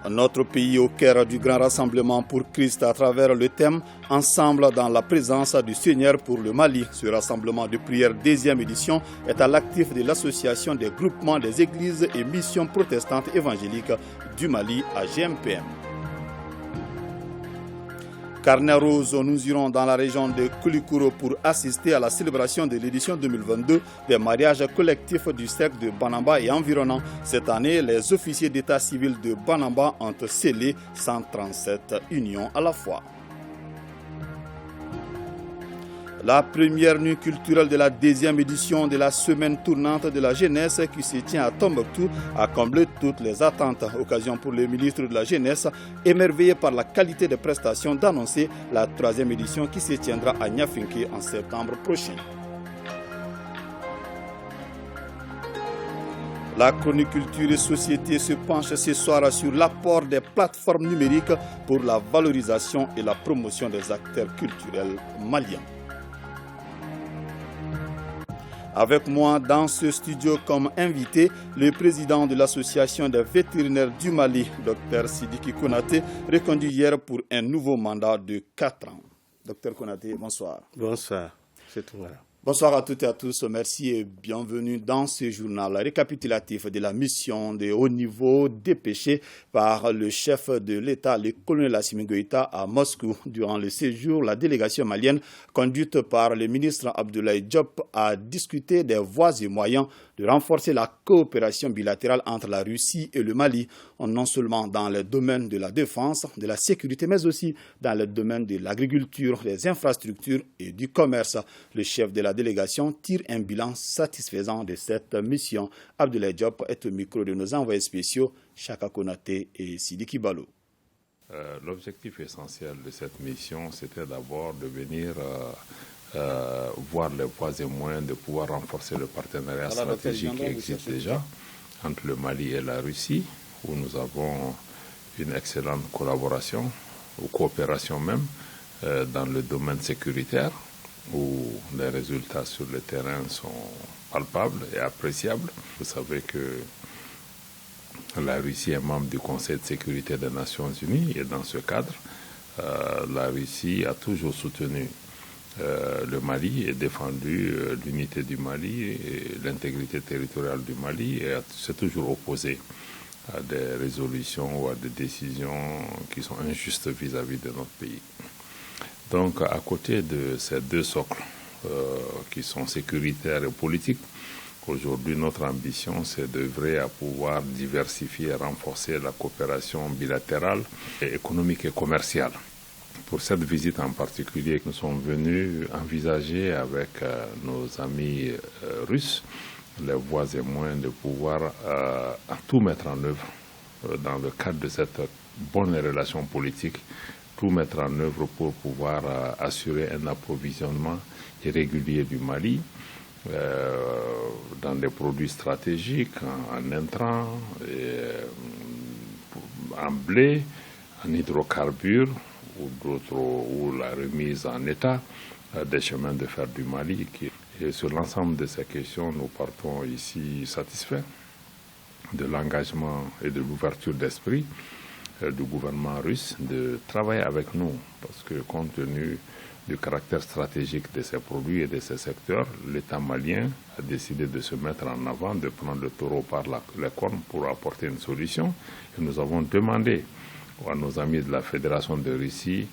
Notre pays au cœur du grand rassemblement pour Christ à travers le thème « Ensemble dans la présence du Seigneur pour le Mali ». Ce rassemblement de prière deuxième édition est à l'actif de l'association des groupements des églises et missions protestantes évangéliques du Mali à GMPM. Carnet rose, nous irons dans la région de Koulikoro pour assister à la célébration de l'édition 2022 des mariages collectifs du cercle de Banamba et environnant. Cette année, les officiers d'état civil de Banamba ont scellé 137 unions à la fois. La première nuit culturelle de la deuxième édition de la semaine tournante de la jeunesse qui se tient à Tombouctou a comblé toutes les attentes. Occasion pour le ministre de la Jeunesse, émerveillé par la qualité des prestations, d'annoncer la troisième édition qui se tiendra à Niafinké en septembre prochain. La chronique culture et société se penche ce soir sur l'apport des plateformes numériques pour la valorisation et la promotion des acteurs culturels maliens. Avec moi dans ce studio comme invité, le président de l'association des vétérinaires du Mali, Dr Sidiki Konaté, reconduit hier pour un nouveau mandat de 4 ans. Dr Konaté, bonsoir. Bonsoir, c'est tout. Bonsoir à toutes et à tous, merci et bienvenue dans ce journal récapitulatif de la mission de haut niveau dépêchée par le chef de l'État, le colonel Assimi Goïta, à Moscou. Durant le séjour, la délégation malienne, conduite par le ministre Abdoulaye Diop, a discuté des voies et moyens de renforcer la coopération bilatérale entre la Russie et le Mali, non seulement dans les domaines de la défense, de la sécurité, mais aussi dans les domaines de l'agriculture, des infrastructures et du commerce. Le chef de la délégation tire un bilan satisfaisant de cette mission. Abdoulaye Diop est au micro de nos envoyés spéciaux, Chaka Konaté et Sidiki Balo. L'objectif essentiel de cette mission, c'était d'abord de venir voir les voies et moyens de pouvoir renforcer le partenariat stratégique qui existe déjà entre le Mali et la Russie, où nous avons une excellente collaboration, ou coopération même, dans le domaine sécuritaire, où les résultats sur le terrain sont palpables et appréciables. Vous savez que la Russie est membre du Conseil de sécurité des Nations Unies et dans ce cadre, la Russie a toujours soutenu le Mali et défendu l'unité du Mali et l'intégrité territoriale du Mali et s'est toujours opposé à des résolutions ou à des décisions qui sont injustes vis-à-vis de notre pays. Donc, à côté de ces deux socles qui sont sécuritaires et politiques, aujourd'hui, notre ambition, c'est d'œuvrer à pouvoir diversifier et renforcer la coopération bilatérale, et économique et commerciale. Pour cette visite en particulier, nous sommes venus envisager avec nos amis russes les voies et moyens de pouvoir tout mettre en œuvre dans le cadre de cette bonne relation politique, tout mettre en œuvre pour pouvoir assurer un approvisionnement régulier du Mali dans des produits stratégiques, en intrants, en blé, en hydrocarbures ou la remise en état des chemins de fer du Mali. Et sur l'ensemble de ces questions, nous partons ici satisfaits de l'engagement et de l'ouverture d'esprit du gouvernement russe de travailler avec nous, parce que compte tenu du caractère stratégique de ces produits et de ces secteurs, l'État malien a décidé de se mettre en avant, de prendre le taureau par les cornes pour apporter une solution. Et nous avons demandé à nos amis de la Fédération de Russie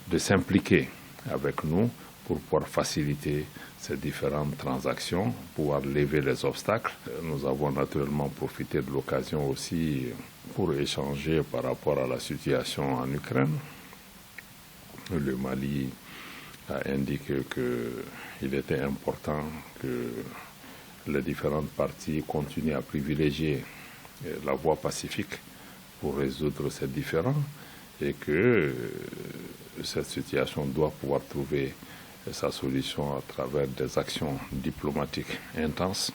de s'impliquer avec nous pour pouvoir faciliter ces différentes transactions, pouvoir lever les obstacles. Nous avons naturellement profité de l'occasion aussi pour échanger par rapport à la situation en Ukraine. Le Mali a indiqué qu'il était important que les différentes parties continuent à privilégier la voie pacifique pour résoudre ces différends et que cette situation doit pouvoir trouver sa solution à travers des actions diplomatiques intenses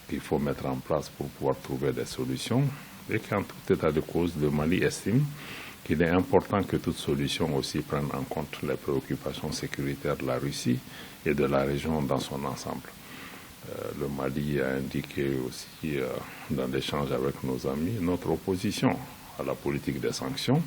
qu'il faut mettre en place pour pouvoir trouver des solutions et qu'en tout état de cause, le Mali estime qu'il est important que toute solution aussi prenne en compte les préoccupations sécuritaires de la Russie et de la région dans son ensemble. Le Mali a indiqué aussi dans l'échange avec nos amis notre opposition à la politique des sanctions.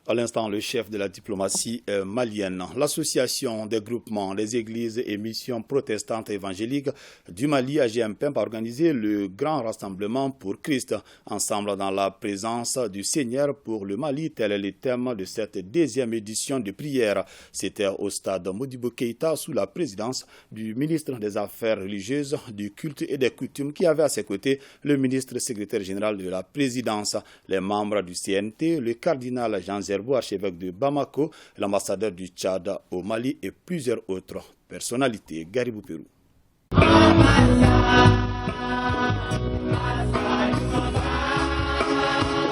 À l'instant, le chef de la diplomatie malienne, l'association des groupements, des églises et missions protestantes évangéliques du Mali, AGMPEMP, a organisé le grand rassemblement pour Christ, ensemble dans la présence du Seigneur pour le Mali. Tel est le thème de cette deuxième édition de prière. C'était au stade Modibo Keïta sous la présidence du ministre des Affaires religieuses, du culte et des coutumes qui avait à ses côtés le ministre secrétaire général de la présidence, les membres du CNT, le cardinal Jean Zerbo, archevêque de Bamako, l'ambassadeur du Tchad au Mali et plusieurs autres personnalités. Garibou Pérou.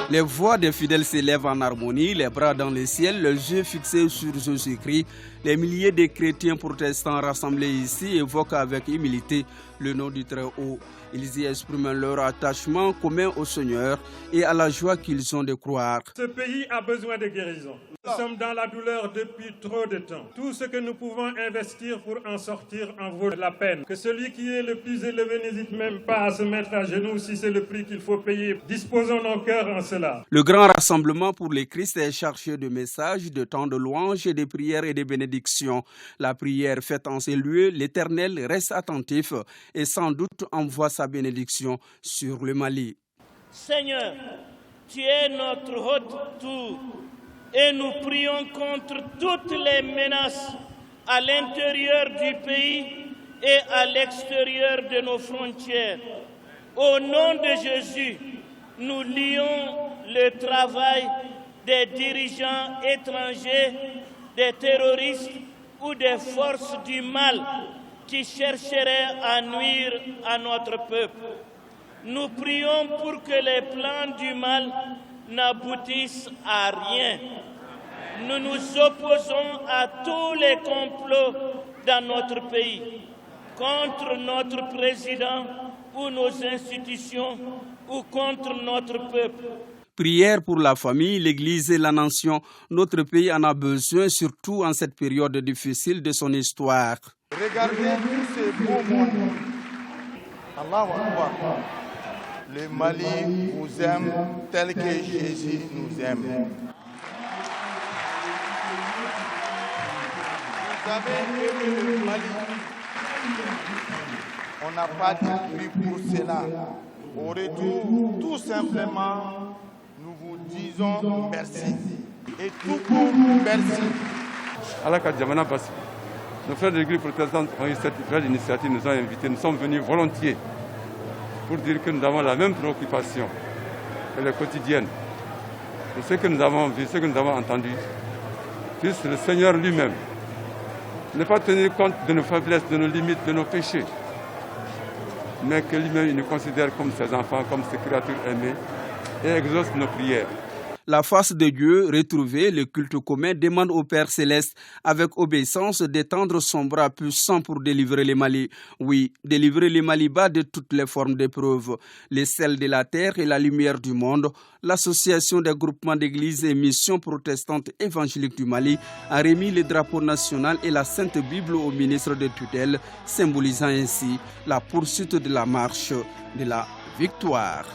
Les voix des fidèles s'élèvent en harmonie, les bras dans le ciel, les yeux fixés sur Jésus-Christ. Les milliers de chrétiens protestants rassemblés ici évoquent avec humilité le nom du Très-Haut. Ils y expriment leur attachement commun au Seigneur et à la joie qu'ils ont de croire. Ce pays a besoin de guérison. Nous sommes dans la douleur depuis trop de temps. Tout ce que nous pouvons investir pour en sortir en vaut la peine. Que celui qui est le plus élevé n'hésite même pas à se mettre à genoux si c'est le prix qu'il faut payer. Disposons nos cœurs en cela. Le grand rassemblement pour les Christ est chargé de messages, de temps de louanges, de prières et de bénédictions. La prière faite en ces lieux, l'Éternel reste attentif et sans doute envoie sa bénédiction sur le Mali. Seigneur, tu es notre haute tour et nous prions contre toutes les menaces à l'intérieur du pays et à l'extérieur de nos frontières. Au nom de Jésus, nous lions le travail des dirigeants étrangers, des terroristes ou des forces du mal qui chercheraient à nuire à notre peuple. Nous prions pour que les plans du mal n'aboutissent à rien. Nous nous opposons à tous les complots dans notre pays, contre notre président ou nos institutions ou contre notre peuple. Prière pour la famille, l'Église et la nation. Notre pays en a besoin, surtout en cette période difficile de son histoire. Regardez tous ces beaux mondes. Allahu Akbar. Le Mali vous aime tel que Jésus nous aime. Vous savez que le Mali, on n'a pas de prix pour cela. Au retour, tout simplement, nous vous disons merci. Et tout pour merci. Nos frères de l'Église protestante ont eu cette belle initiative, nous ont invités, nous sommes venus volontiers pour dire que nous avons la même préoccupation que les quotidiennes. Et ce que nous avons vu, ce que nous avons entendu, puisse le Seigneur lui-même ne pas tenir compte de nos faiblesses, de nos limites, de nos péchés, mais que lui-même il nous considère comme ses enfants, comme ses créatures aimées et exauce nos prières. La face de Dieu retrouvée, le culte commun demande au Père Céleste, avec obéissance, d'étendre son bras puissant pour délivrer les Mali. Oui, délivrer les Malibas de toutes les formes d'épreuves. Les sels de la terre et la lumière du monde, l'association des groupements d'églises et missions protestantes évangéliques du Mali a remis le drapeau national et la Sainte Bible au ministre de tutelle, symbolisant ainsi la poursuite de la marche de la victoire.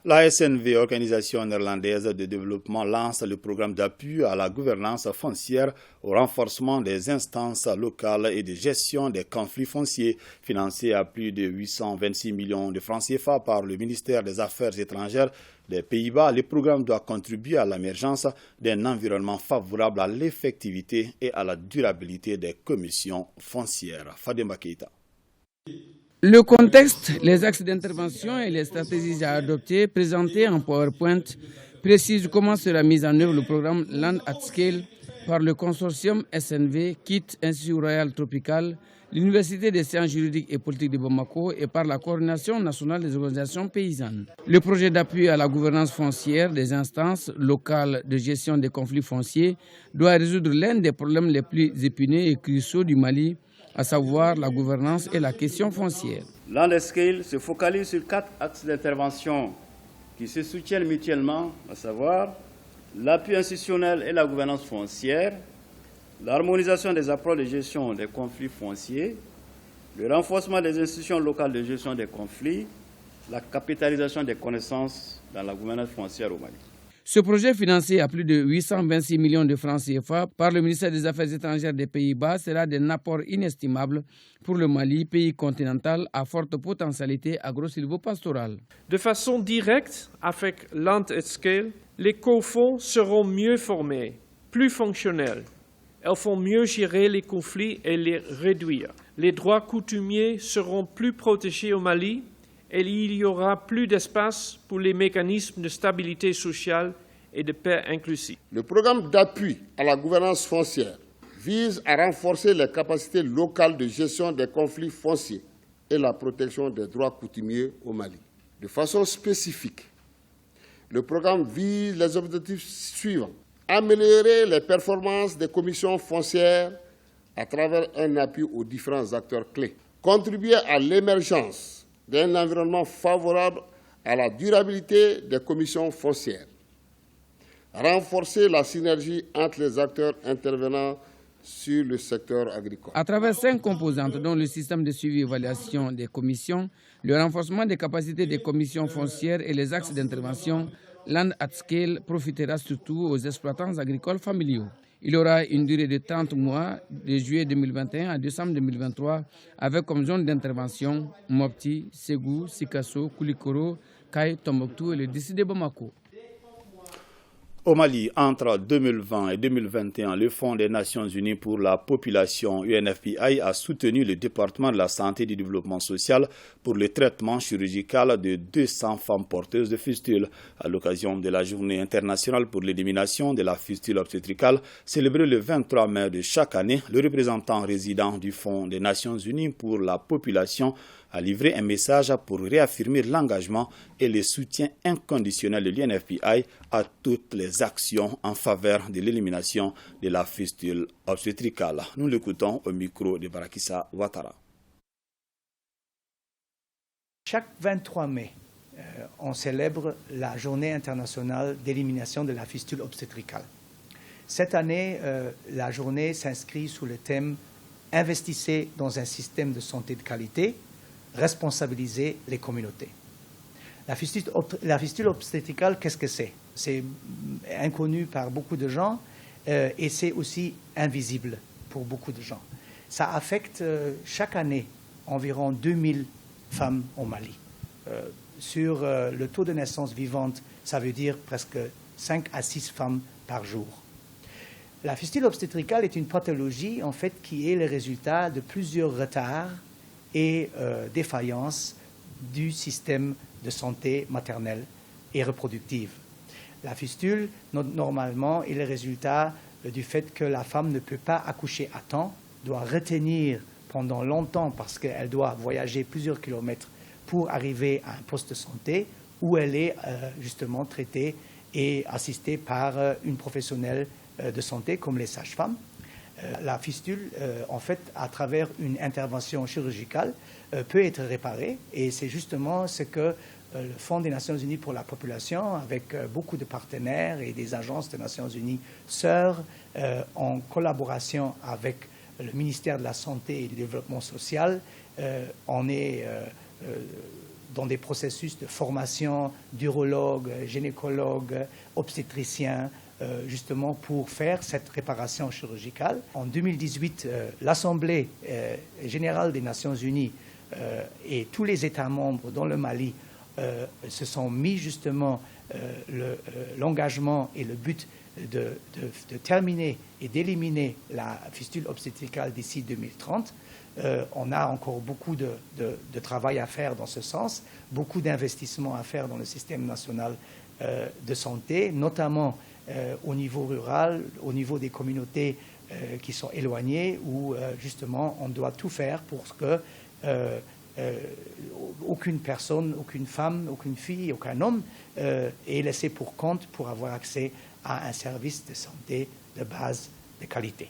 La SNV, Organisation néerlandaise de développement, lance le programme d'appui à la gouvernance foncière au renforcement des instances locales et de gestion des conflits fonciers, financé à plus de 826 millions de francs CFA par le ministère des Affaires étrangères des Pays-Bas. Le programme doit contribuer à l'émergence d'un environnement favorable à l'effectivité et à la durabilité des commissions foncières. Fademba Keïta. Le contexte, les axes d'intervention et les stratégies à adopter présentés en PowerPoint précisent comment sera mis en œuvre le programme Land at Scale par le consortium SNV, KIT, Institut Royal Tropical, l'Université des sciences juridiques et politiques de Bamako et par la Coordination nationale des organisations paysannes. Le projet d'appui à la gouvernance foncière des instances locales de gestion des conflits fonciers doit résoudre l'un des problèmes les plus épineux et cruciaux du Mali, à savoir la gouvernance et la question foncière. Land at Scale se focalise sur 4 axes d'intervention qui se soutiennent mutuellement, à savoir l'appui institutionnel et la gouvernance foncière, l'harmonisation des approches de gestion des conflits fonciers, le renforcement des institutions locales de gestion des conflits, la capitalisation des connaissances dans la gouvernance foncière au Mali. Ce projet, financé à plus de 826 millions de francs CFA par le ministère des Affaires étrangères des Pays-Bas, sera d'un apport inestimable pour le Mali, pays continental à forte potentialité agro-silvopastorale. De façon directe, avec Land at Scale, les co-fonds seront mieux formés, plus fonctionnels. Elles font mieux gérer les conflits et les réduire. Les droits coutumiers seront plus protégés au Mali et il y aura plus d'espace pour les mécanismes de stabilité sociale et de paix inclusive. Le programme d'appui à la gouvernance foncière vise à renforcer les capacités locales de gestion des conflits fonciers et la protection des droits coutumiers au Mali. De façon spécifique, le programme vise les objectifs suivants. Améliorer les performances des commissions foncières à travers un appui aux différents acteurs clés. Contribuer à l'émergence d'un environnement favorable à la durabilité des commissions foncières. Renforcer la synergie entre les acteurs intervenant sur le secteur agricole. À travers 5 composantes, dont le système de suivi et évaluation des commissions, le renforcement des capacités des commissions foncières et les axes d'intervention, Land at Scale profitera surtout aux exploitants agricoles familiaux. Il aura une durée de 30 mois, de juillet 2021 à décembre 2023, avec comme zone d'intervention Mopti, Ségou, Sikasso, Koulikoro, Kay, Tombouctou et le district de Bamako. Au Mali, entre 2020 et 2021, le Fonds des Nations Unies pour la population UNFPI a soutenu le département de la santé et du développement social pour le traitement chirurgical de 200 femmes porteuses de fistules. À l'occasion de la Journée internationale pour l'élimination de la fistule obstétricale, célébrée le 23 mai de chaque année, le représentant résident du Fonds des Nations Unies pour la population a livré un message pour réaffirmer l'engagement et le soutien inconditionnel de l'UNFPI à toutes les actions en faveur de l'élimination de la fistule obstétricale. Nous l'écoutons au micro de Barakissa Ouattara. Chaque 23 mai, on célèbre la Journée internationale d'élimination de la fistule obstétricale. Cette année, la journée s'inscrit sous le thème « Investissez dans un système de santé de qualité ». Responsabiliser les communautés. La fistule obstétricale, qu'est-ce que c'est? C'est inconnu par beaucoup de gens et c'est aussi invisible pour beaucoup de gens. Ça affecte chaque année environ 2000 femmes au Mali. Sur le taux de naissance vivante, ça veut dire presque 5 à 6 femmes par jour. La fistule obstétricale est une pathologie en fait qui est le résultat de plusieurs retards et défaillance du système de santé maternelle et reproductive. La fistule, normalement, est le résultat du fait que la femme ne peut pas accoucher à temps, doit retenir pendant longtemps parce qu'elle doit voyager plusieurs kilomètres pour arriver à un poste de santé où elle est justement traitée et assistée par une professionnelle de santé comme les sages-femmes. La fistule, en fait, à travers une intervention chirurgicale, peut être réparée. Et c'est justement ce que le Fonds des Nations Unies pour la population, avec beaucoup de partenaires et des agences des Nations Unies sœurs, en collaboration avec le ministère de la Santé et du Développement social, on est dans des processus de formation d'urologues, gynécologues, obstétriciens, justement pour faire cette réparation chirurgicale. En 2018, l'Assemblée générale des Nations Unies et tous les États membres dans le Mali se sont mis justement l'engagement et le but de terminer et d'éliminer la fistule obstétricale d'ici 2030. On a encore beaucoup de travail à faire dans ce sens, beaucoup d'investissements à faire dans le système national de santé, notamment au niveau rural, au niveau des communautés qui sont éloignées, où justement on doit tout faire pour que aucune personne, aucune femme, aucune fille, aucun homme est laissé pour compte pour avoir accès à un service de santé de base de qualité.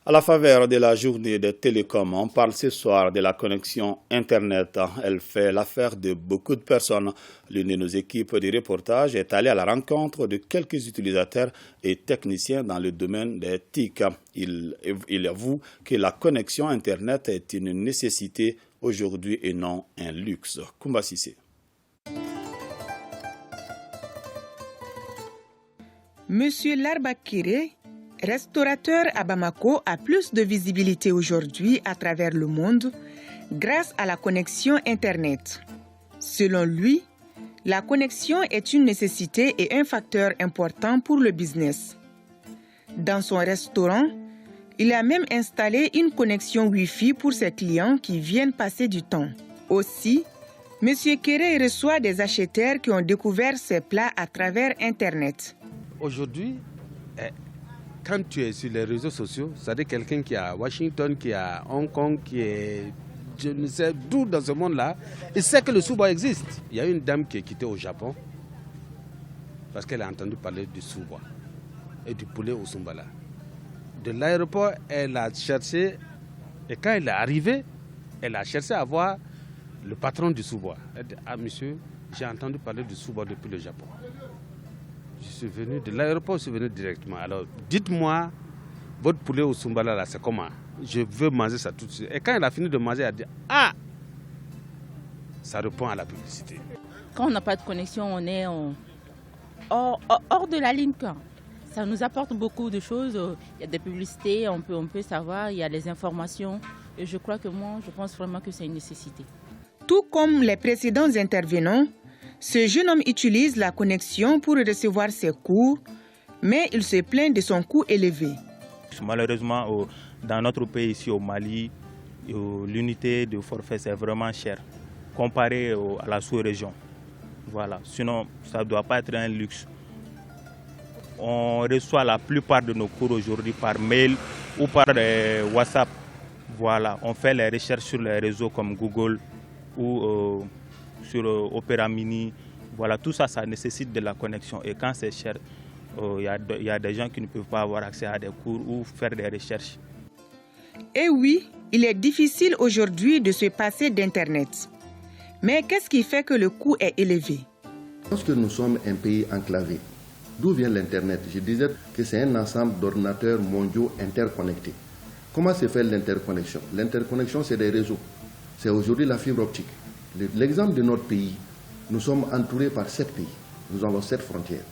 À la faveur de la journée des télécoms, on parle ce soir de la connexion Internet. Elle fait l'affaire de beaucoup de personnes. L'une de nos équipes de reportage est allée à la rencontre de quelques utilisateurs et techniciens dans le domaine des TIC. Il avoue que la connexion Internet est une nécessité aujourd'hui et non un luxe. Koumba Sissé. Monsieur Larbakire, restaurateur à Bamako, a plus de visibilité aujourd'hui à travers le monde grâce à la connexion Internet. Selon lui, la connexion est une nécessité et un facteur important pour le business. Dans son restaurant, il a même installé une connexion Wi-Fi pour ses clients qui viennent passer du temps. Aussi, M. Kéré reçoit des acheteurs qui ont découvert ses plats à travers Internet. Aujourd'hui, quand tu es sur les réseaux sociaux, c'est-à-dire quelqu'un qui est à Washington, qui est à Hong Kong, qui est je ne sais d'où dans ce monde-là, il sait que le Suba existe. Il y a une dame qui est quittée au Japon parce qu'elle a entendu parler du Suba et du poulet au Sumbala. De l'aéroport, elle a cherché, et quand elle est arrivée, elle a cherché à voir le patron du Suba. Elle dit, ah monsieur, j'ai entendu parler du Suba depuis le Japon. Je suis venu de l'aéroport, je suis venu directement. Alors, dites-moi, votre poulet au Sumbala, là, c'est comment? Je veux manger ça tout de suite. Et quand elle a fini de manger, elle a dit, ah, ça répond à la publicité. Quand on n'a pas de connexion, on est hors de la ligne. Ça nous apporte beaucoup de choses. Il y a des publicités, on peut savoir, il y a des informations. Et je crois que je pense vraiment que c'est une nécessité. Tout comme les précédents intervenants, ce jeune homme utilise la connexion pour recevoir ses cours, mais il se plaint de son coût élevé. Malheureusement, dans notre pays, ici au Mali, l'unité de forfait c'est vraiment cher, comparé à la sous-région. Voilà. Sinon, ça ne doit pas être un luxe. On reçoit la plupart de nos cours aujourd'hui par mail ou par WhatsApp. Voilà. On fait les recherches sur les réseaux comme Google ou sur Opera Mini. Voilà, tout ça, ça nécessite de la connexion. Et quand c'est cher, il y a des gens qui ne peuvent pas avoir accès à des cours ou faire des recherches. Et oui, il est difficile aujourd'hui de se passer d'Internet. Mais qu'est-ce qui fait que le coût est élevé? Parce que nous sommes un pays enclavé. D'où vient l'Internet? Je disais que c'est un ensemble d'ordinateurs mondiaux interconnectés. Comment se fait l'interconnexion? L'interconnexion, c'est des réseaux. C'est aujourd'hui la fibre optique. L'exemple de notre pays, nous sommes entourés par 7 pays. Nous avons 7 frontières.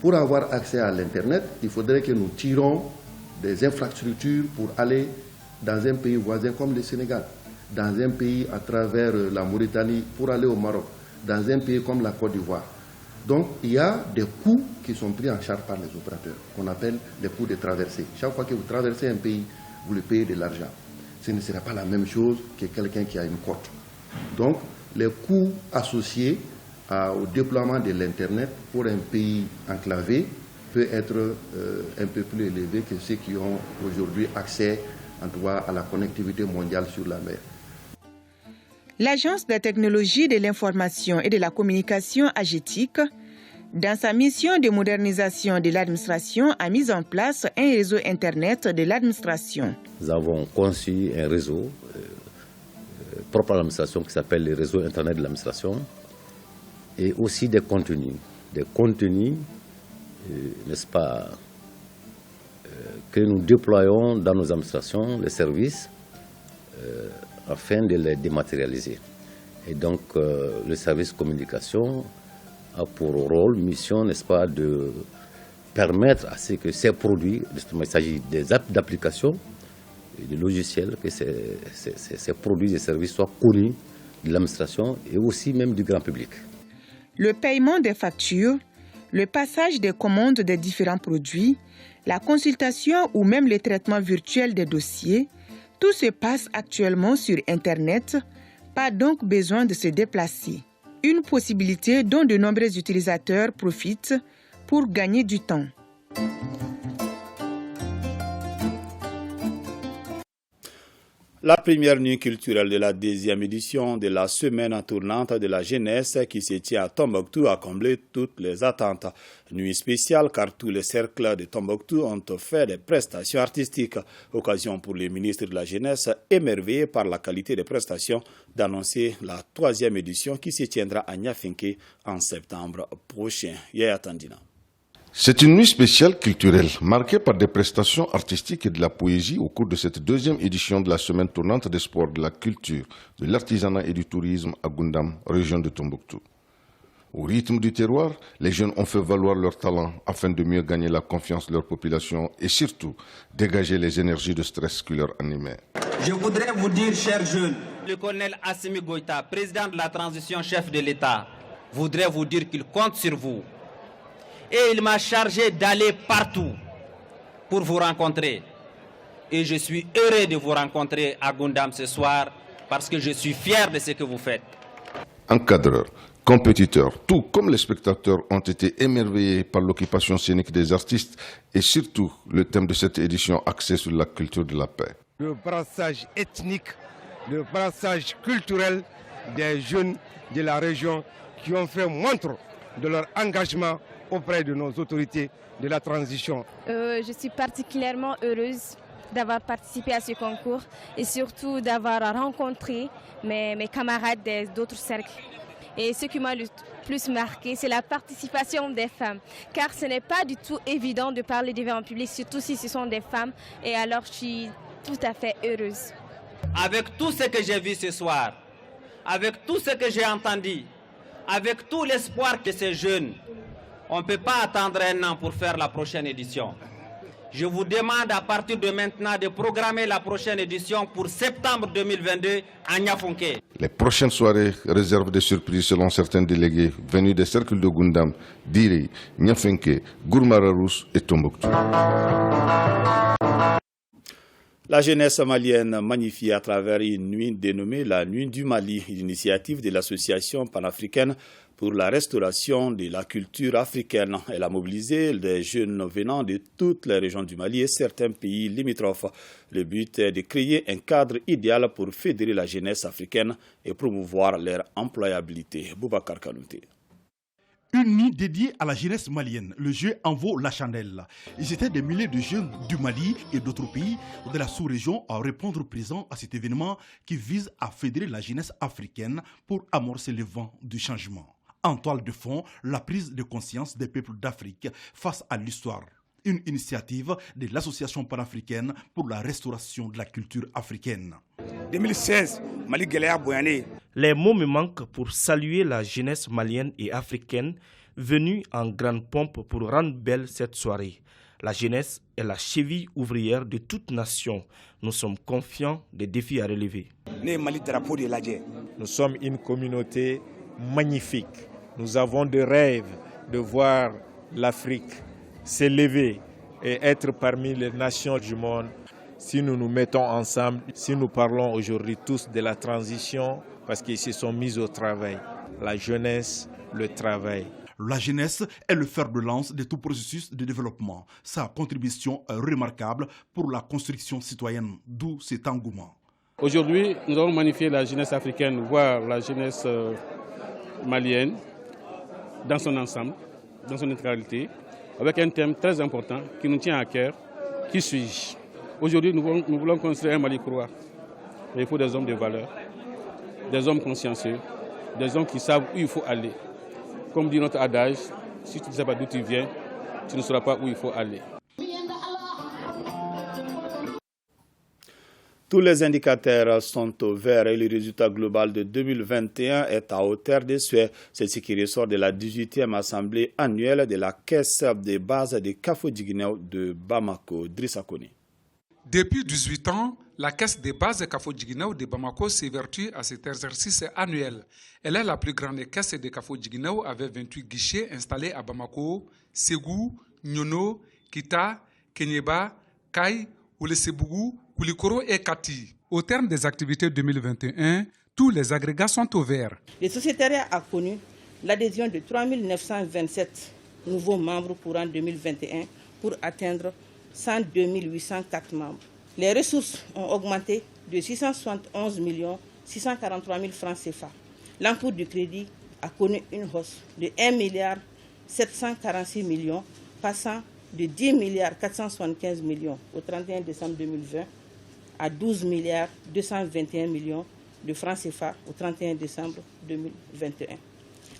Pour avoir accès à l'Internet, il faudrait que nous tirons des infrastructures pour aller dans un pays voisin comme le Sénégal, dans un pays à travers la Mauritanie pour aller au Maroc, dans un pays comme la Côte d'Ivoire. Donc, il y a des coûts qui sont pris en charge par les opérateurs, qu'on appelle les coûts de traversée. Chaque fois que vous traversez un pays, vous le payez de l'argent. Ce ne sera pas la même chose que quelqu'un qui a une côte. Donc, les coûts associés au déploiement de l'Internet pour un pays enclavé peut être un peu plus élevé que ceux qui ont aujourd'hui accès en tout cas à la connectivité mondiale sur la mer. L'Agence de technologie de l'information et de la communication AGETIC, dans sa mission de modernisation de l'administration, a mis en place un réseau Internet de l'administration. Nous avons conçu un réseau propre à l'administration qui s'appelle le réseau Internet de l'administration et aussi des contenus. Des contenus, n'est-ce pas, que nous déployons dans nos administrations, les services, afin de les dématérialiser. Et donc, le service communication a pour rôle, mission, n'est-ce pas, de permettre à ce que ces produits, justement, il s'agit des apps d'application, des logiciels, que ces produits et services soient connus de l'administration et aussi même du grand public. Le paiement des factures, le passage des commandes des différents produits, la consultation ou même le traitement virtuel des dossiers, tout se passe actuellement sur Internet, pas donc besoin de se déplacer. Une possibilité dont de nombreux utilisateurs profitent pour gagner du temps. La première nuit culturelle de la 10e édition de la semaine tournante de la jeunesse qui se tient à Tombouctou a comblé toutes les attentes. Nuit spéciale car tous les cercles de Tombouctou ont fait des prestations artistiques. Occasion pour les ministres de la jeunesse, émerveillés par la qualité des prestations, d'annoncer la 3e édition qui se tiendra à Niafinké en septembre prochain. Yaya Tandina. C'est une nuit spéciale culturelle, marquée par des prestations artistiques et de la poésie au cours de cette 2e édition de la semaine tournante des sports, de la culture, de l'artisanat et du tourisme à Goundam, région de Tombouctou. Au rythme du terroir, les jeunes ont fait valoir leur talent afin de mieux gagner la confiance de leur population et surtout dégager les énergies de stress qui leur animaient. Je voudrais vous dire, chers jeunes, le colonel Assimi Goïta, président de la transition, chef de l'État, voudrait vous dire qu'il compte sur vous. Et il m'a chargé d'aller partout pour vous rencontrer. Et je suis heureux de vous rencontrer à Goundam ce soir parce que je suis fier de ce que vous faites. Encadreurs, compétiteurs, tout comme les spectateurs ont été émerveillés par l'occupation scénique des artistes et surtout le thème de cette édition axé sur la culture de la paix. Le brassage ethnique, le brassage culturel des jeunes de la région qui ont fait montre de leur engagement auprès de nos autorités de la transition. Je suis particulièrement heureuse d'avoir participé à ce concours et surtout d'avoir rencontré mes camarades d'autres cercles. Et ce qui m'a le plus marqué, c'est la participation des femmes. Car ce n'est pas du tout évident de parler devant un public, surtout si ce sont des femmes. Et alors je suis tout à fait heureuse. Avec tout ce que j'ai vu ce soir, avec tout ce que j'ai entendu, avec tout l'espoir de ces jeunes, on ne peut pas attendre un an pour faire la prochaine édition. Je vous demande à partir de maintenant de programmer la prochaine édition pour septembre 2022 à Niafinké. Les prochaines soirées réservent des surprises selon certains délégués venus des cercles de Goundam, Diri, Niafinké, Gourmara-Rousse et Tombouctou. La jeunesse malienne magnifie à travers une nuit dénommée la Nuit du Mali, une initiative de l'association panafricaine pour la restauration de la culture africaine. Elle a mobilisé des jeunes venant de toutes les régions du Mali et certains pays limitrophes. Le but est de créer un cadre idéal pour fédérer la jeunesse africaine et promouvoir leur employabilité. Boubacar Kanouté. Une nuit dédiée à la jeunesse malienne. Le jeu en vaut la chandelle. Ils étaient des milliers de jeunes du Mali et d'autres pays de la sous-région à répondre présent à cet événement qui vise à fédérer la jeunesse africaine pour amorcer le vent du changement. En toile de fond, la prise de conscience des peuples d'Afrique face à l'histoire. Une initiative de l'Association panafricaine pour la restauration de la culture africaine. 2016, Mali Galéa Boyané. Les mots me manquent pour saluer la jeunesse malienne et africaine venue en grande pompe pour rendre belle cette soirée. La jeunesse est la cheville ouvrière de toute nation. Nous sommes confiants des défis à relever. Nous sommes une communauté magnifique. Nous avons des rêves de voir l'Afrique s'élever et être parmi les nations du monde. Si nous nous mettons ensemble, si nous parlons aujourd'hui tous de la transition, parce qu'ils se sont mis au travail. La jeunesse, le travail. La jeunesse est le fer de lance de tout processus de développement. Sa contribution est remarquable pour la construction citoyenne, d'où cet engouement. Aujourd'hui, nous avons magnifié la jeunesse africaine, voire la jeunesse malienne, dans son ensemble, dans son intégralité, avec un thème très important qui nous tient à cœur. Qui suis-je? Aujourd'hui, nous voulons construire un Mali croix. Il faut des hommes de valeur, des hommes consciencieux, des hommes qui savent où il faut aller. Comme dit notre adage, si tu ne sais pas d'où tu viens, tu ne sauras pas où il faut aller. Tous les indicateurs sont au vert et le résultat global de 2021 est à hauteur des souhaits. C'est ce qui ressort de la 18e assemblée annuelle de la Caisse des bases de Kafou-Diguineo de Bamako. Drissa Kone. Depuis 18 ans, la Caisse des bases de Kafou-Diguineo de Bamako s'évertue à cet exercice annuel. Elle est la plus grande caisse de Kafou-Diguineo avec 28 guichets installés à Bamako, Ségou, Nyono, Kita, Kenyeba, Kai, Oulesebougou, Koulikoro et Kati. Au terme des activités 2021, tous les agrégats sont au vert. Le sociétariat a connu l'adhésion de 3 927 nouveaux membres pour en 2021 pour atteindre 102 804 membres. Les ressources ont augmenté de 671 643 000 francs CFA. L'encours du crédit a connu une hausse de 1 milliard 746 millions, passant de 10 milliards 475 millions au 31 décembre 2020 à 12 milliards 221 millions de francs CFA au 31 décembre 2021.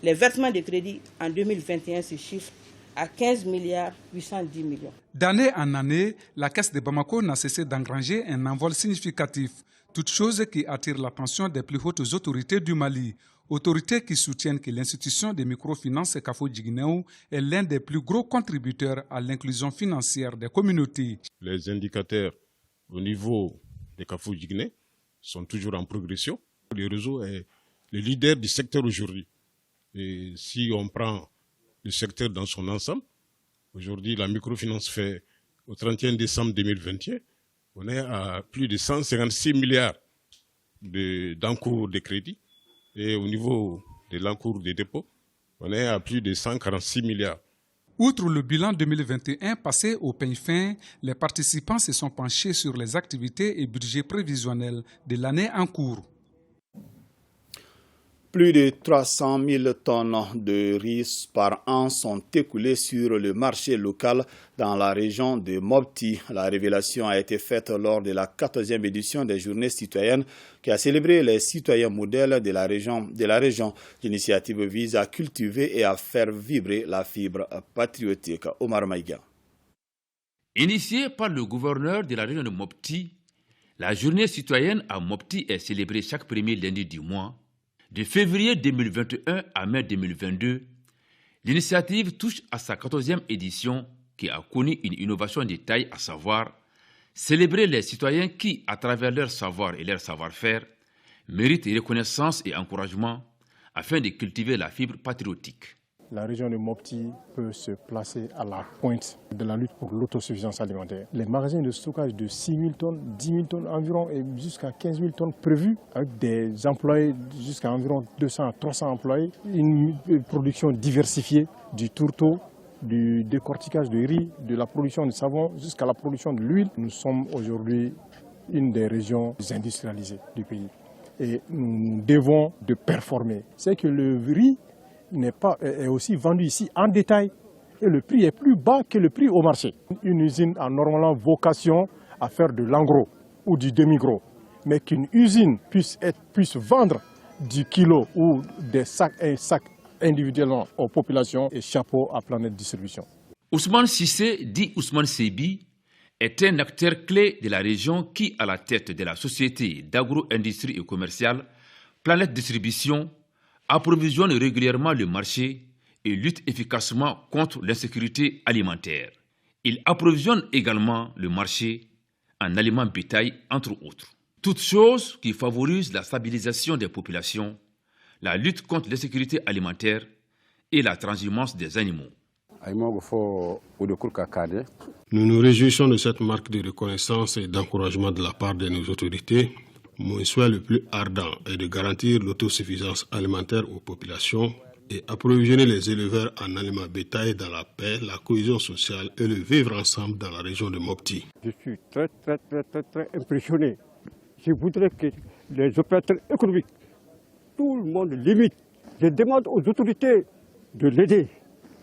Les versements de crédit en 2021 se chiffrent à 15 milliards 810 millions. D'année en année, la Caisse de Bamako n'a cessé d'engranger un envol significatif, toute chose qui attire l'attention des plus hautes autorités du Mali. Autorités qui soutiennent que l'institution de microfinance Kafo-Djiguinéo est l'un des plus gros contributeurs à l'inclusion financière des communautés. Les indicateurs au niveau de Kafo-Djiguiné sont toujours en progression. Le réseau est le leader du secteur aujourd'hui. Et si on prend le secteur dans son ensemble, aujourd'hui la microfinance fait au 31 décembre 2021, on est à plus de 156 milliards d'encours de crédit. Et au niveau de l'encours des dépôts, on est à plus de 146 milliards. Outre le bilan 2021 passé au peigne fin, les participants se sont penchés sur les activités et budgets prévisionnels de l'année en cours. Plus de 300 000 tonnes de riz par an sont écoulées sur le marché local dans la région de Mopti. La révélation a été faite lors de la 14e édition des Journées citoyennes qui a célébré les citoyens modèles de la région. L'initiative vise à cultiver et à faire vibrer la fibre patriotique. Omar Maïga. Initiée par le gouverneur de la région de Mopti, la Journée citoyenne à Mopti est célébrée chaque premier lundi du mois. De février 2021 à mai 2022, l'initiative touche à sa 14e édition qui a connu une innovation de taille, à savoir célébrer les citoyens qui, à travers leur savoir et leur savoir-faire, méritent reconnaissance et encouragement afin de cultiver la fibre patriotique. La région de Mopti peut se placer à la pointe de la lutte pour l'autosuffisance alimentaire. Les magasins de stockage de 6 000 tonnes, 10 000 tonnes environ et jusqu'à 15 000 tonnes prévus, avec des employés jusqu'à environ 200 à 300 employés. Une production diversifiée du tourteau, du décortiquage de riz, de la production de savon jusqu'à la production de l'huile. Nous sommes aujourd'hui une des régions industrialisées du pays et nous devons de performer. C'est que le riz est aussi vendu ici en détail et le prix est plus bas que le prix au marché. Une usine a normalement vocation à faire de l'engros ou du demi-gros, mais qu'une usine puisse vendre du kilo ou des sacs individuellement aux populations et chapeau à Planète Distribution. Ousmane Sissé, dit Ousmane Sebi, est un acteur clé de la région qui, à la tête de la société d'agro-industrie et commerciale Planète Distribution, approvisionne régulièrement le marché et lutte efficacement contre l'insécurité alimentaire. Il approvisionne également le marché en aliments bétail, entre autres. Toutes choses qui favorisent la stabilisation des populations, la lutte contre l'insécurité alimentaire et la transhumance des animaux. Nous nous réjouissons de cette marque de reconnaissance et d'encouragement de la part de nos autorités. Mon souhait le plus ardent est de garantir l'autosuffisance alimentaire aux populations et approvisionner les éleveurs en aliments bétail dans la paix, la cohésion sociale et le vivre ensemble dans la région de Mopti. Je suis très impressionné. Je voudrais que les opérateurs économiques, tout le monde limite. Je demande aux autorités de l'aider,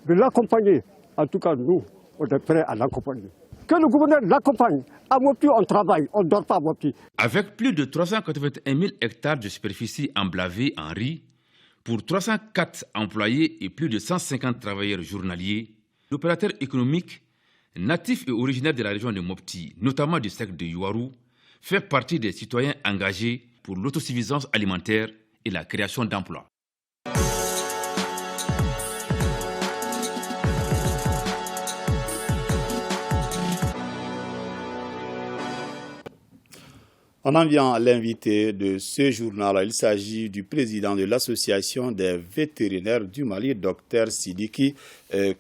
de l'accompagner. En tout cas, nous, on est prêts à l'accompagner. Que le gouverneur l'accompagne. À Mopti, on travaille, on ne dort pas à Mopti. Avec plus de 381 000 hectares de superficie emblavée en riz, pour 304 employés et plus de 150 travailleurs journaliers, l'opérateur économique, natif et originaire de la région de Mopti, notamment du secteur de Yuaru, fait partie des citoyens engagés pour l'autosuffisance alimentaire et la création d'emplois. On en vient à l'invité de ce journal. Il s'agit du président de l'association des vétérinaires du Mali, Dr Sidiki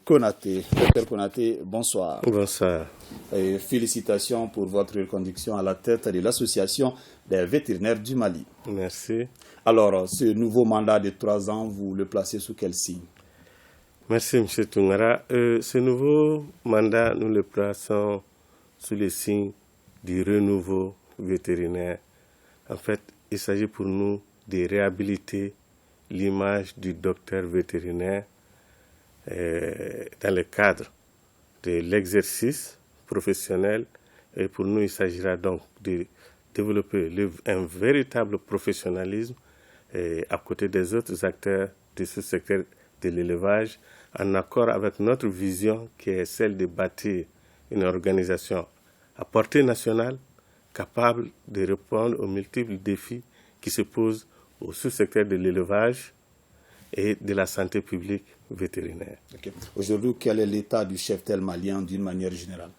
Konaté. Dr Konaté, bonsoir. Bonsoir. Félicitations pour votre reconduction à la tête de l'association des vétérinaires du Mali. Merci. Alors, ce nouveau mandat de 3 ans, vous le placez sous quel signe? Merci, M. Toungara. Ce nouveau mandat, nous le plaçons sous le signe du renouveau vétérinaire En fait, il s'agit pour nous de réhabiliter l'image du docteur vétérinaire dans le cadre de l'exercice professionnel. Et pour nous, il s'agira donc de développer un véritable professionnalisme à côté des autres acteurs de ce secteur de l'élevage, en accord avec notre vision qui est celle de bâtir une organisation à portée nationale capable de répondre aux multiples défis qui se posent au sous-secteur de l'élevage et de la santé publique vétérinaire. Okay. Aujourd'hui, quel est l'état du cheptel malien d'une manière générale?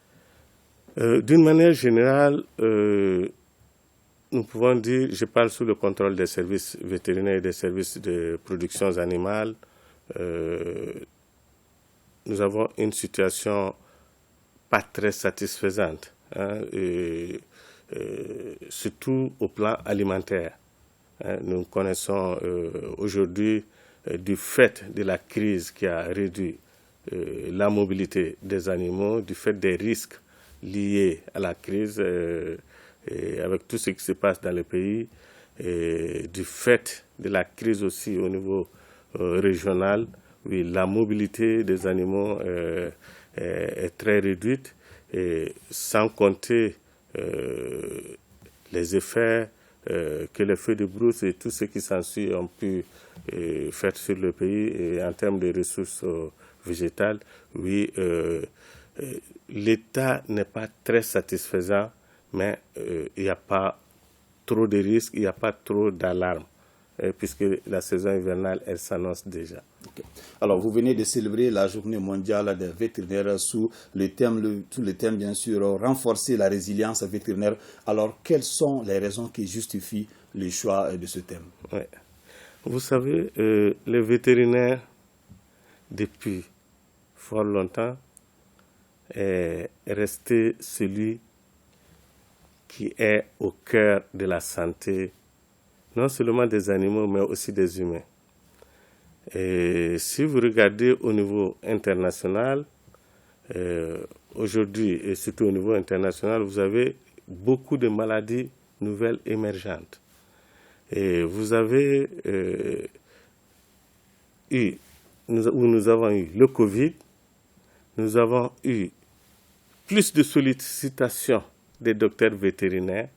D'une manière générale, nous pouvons dire, je parle sous le contrôle des services vétérinaires et des services de production animale, nous avons une situation pas très satisfaisante, hein, surtout au plan alimentaire. Nous connaissons aujourd'hui, du fait de la crise qui a réduit la mobilité des animaux, du fait des risques liés à la crise, et avec tout ce qui se passe dans le pays, et du fait de la crise aussi au niveau régional, oui, la mobilité des animaux est très réduite, et sans compter les effets que les feux de brousse et tout ce qui s'ensuit ont pu faire sur le pays, et en termes de ressources végétales, oui, l'état n'est pas très satisfaisant, mais il n'y a pas trop de risques, il n'y a pas trop d'alarmes, puisque la saison hivernale, elle s'annonce déjà. Okay. Alors, vous venez de célébrer la journée mondiale des vétérinaires sous le thème, bien sûr, renforcer la résilience vétérinaire. Alors, quelles sont les raisons qui justifient le choix de ce thème? Ouais. Vous savez, les vétérinaires, depuis fort longtemps, est resté celui qui est au cœur de la santé, non seulement des animaux, mais aussi des humains. Et si vous regardez au niveau international, aujourd'hui, et surtout au niveau international, vous avez beaucoup de maladies nouvelles émergentes. Et vous avez nous avons eu le Covid, nous avons eu plus de sollicitations des docteurs vétérinaires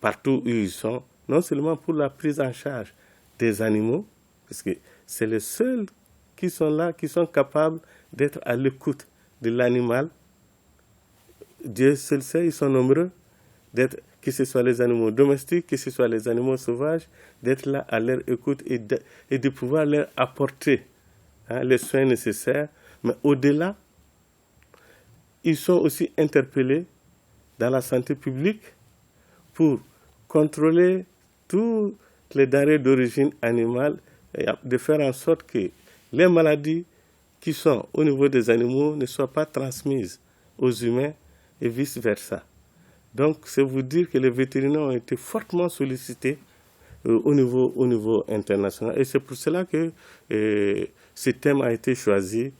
partout où ils sont, non seulement pour la prise en charge des animaux, parce que c'est les seuls qui sont là, qui sont capables d'être à l'écoute de l'animal. Dieu seul sait, ils sont nombreux, que ce soit les animaux domestiques, que ce soit les animaux sauvages, d'être là à leur écoute et de pouvoir leur apporter les soins nécessaires. Mais au-delà, ils sont aussi interpellés dans la santé publique pour contrôler tous les denrées d'origine animale et de faire en sorte que les maladies qui sont au niveau des animaux ne soient pas transmises aux humains et vice-versa. Donc, c'est vous dire que les vétérinaires ont été fortement sollicités au niveau international. Et c'est pour cela que ce thème a été choisi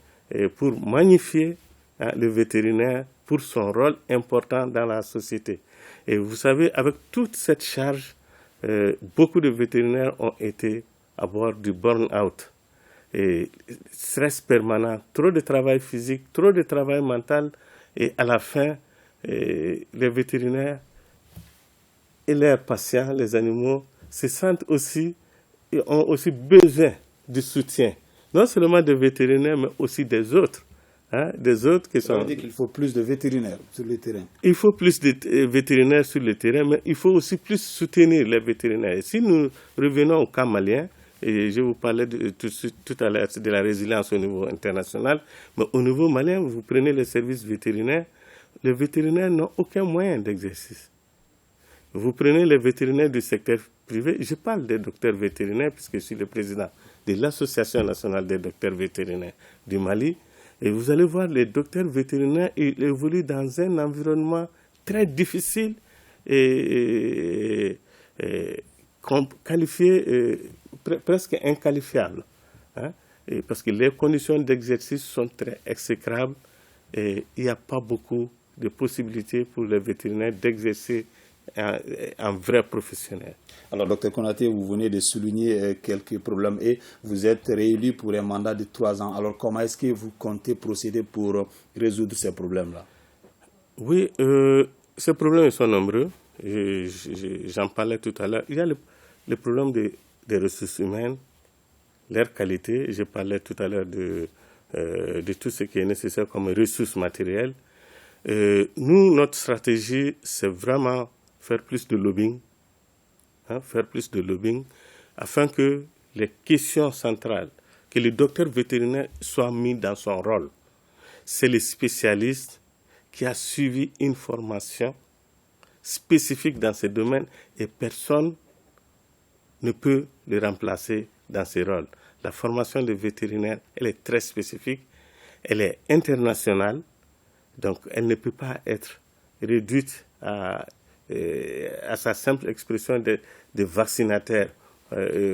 pour magnifier le vétérinaire pour son rôle important dans la société. Et vous savez, avec toute cette charge, beaucoup de vétérinaires ont été à bord du burn-out. Et stress permanent, trop de travail physique, trop de travail mental, et à la fin, les vétérinaires et leurs patients, les animaux, se sentent aussi et ont aussi besoin du soutien, non seulement des vétérinaires, mais aussi des autres. Des autres qui sont... Ça veut dire qu'il faut plus de vétérinaires sur le terrain. Il faut plus de vétérinaires sur le terrain, mais il faut aussi plus soutenir les vétérinaires. Et si nous revenons au cas malien, et je vous parlais tout à l'heure de la résilience au niveau international, mais au niveau malien, vous prenez les services vétérinaires, les vétérinaires n'ont aucun moyen d'exercice. Vous prenez les vétérinaires du secteur privé, je parle des docteurs vétérinaires, puisque je suis le président de l'Association nationale des docteurs vétérinaires du Mali, et vous allez voir, les docteurs vétérinaires, ils évoluent dans un environnement très difficile et qualifié, presque inqualifiable. Parce que les conditions d'exercice sont très exécrables et il n'y a pas beaucoup de possibilités pour les vétérinaires d'exercer un vrai professionnel. Alors, Dr Konaté, vous venez de souligner quelques problèmes et vous êtes réélu pour un mandat de 3 ans. Alors, comment est-ce que vous comptez procéder pour résoudre ces problèmes-là? Oui, ces problèmes sont nombreux. J'en parlais tout à l'heure. Il y a le problème des ressources humaines, leur qualité. Je parlais tout à l'heure de tout ce qui est nécessaire comme ressources matérielles. Nous, notre stratégie, c'est vraiment faire plus de lobbying, afin que les questions centrales, que le docteur vétérinaire soit mis dans son rôle. C'est le spécialiste qui a suivi une formation spécifique dans ce domaine et personne ne peut le remplacer dans ce rôle. La formation des vétérinaires, elle est très spécifique, elle est internationale, donc elle ne peut pas être réduite à sa simple expression de vaccinataire,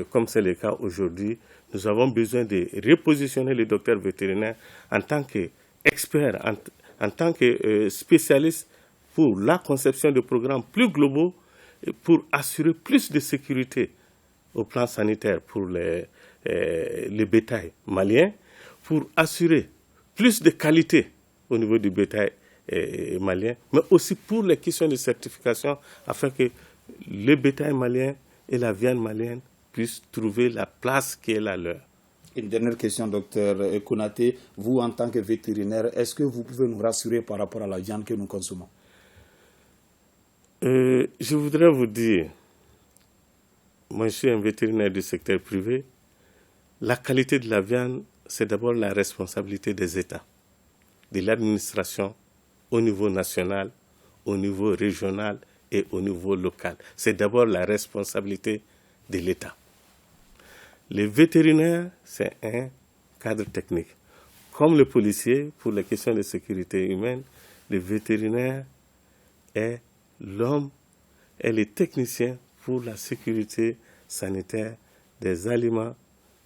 comme c'est le cas aujourd'hui. Nous avons besoin de repositionner le docteur vétérinaire en tant qu'expert, en tant que spécialiste pour la conception de programmes plus globaux, pour assurer plus de sécurité au plan sanitaire pour le bétail malien, pour assurer plus de qualité au niveau du bétail malien, mais aussi pour les questions de certification, afin que le bétail malien et la viande malienne puissent trouver la place qui est la leur. Une dernière question, docteur Konaté. Vous, en tant que vétérinaire, est-ce que vous pouvez nous rassurer par rapport à la viande que nous consommons? Je voudrais vous dire, moi je suis un vétérinaire du secteur privé, la qualité de la viande, c'est d'abord la responsabilité des États, de l'administration au niveau national, au niveau régional et au niveau local. C'est d'abord la responsabilité de l'État. Les vétérinaires, c'est un cadre technique. Comme le policier, pour les questions de sécurité humaine, le vétérinaire est l'homme et le technicien pour la sécurité sanitaire des aliments,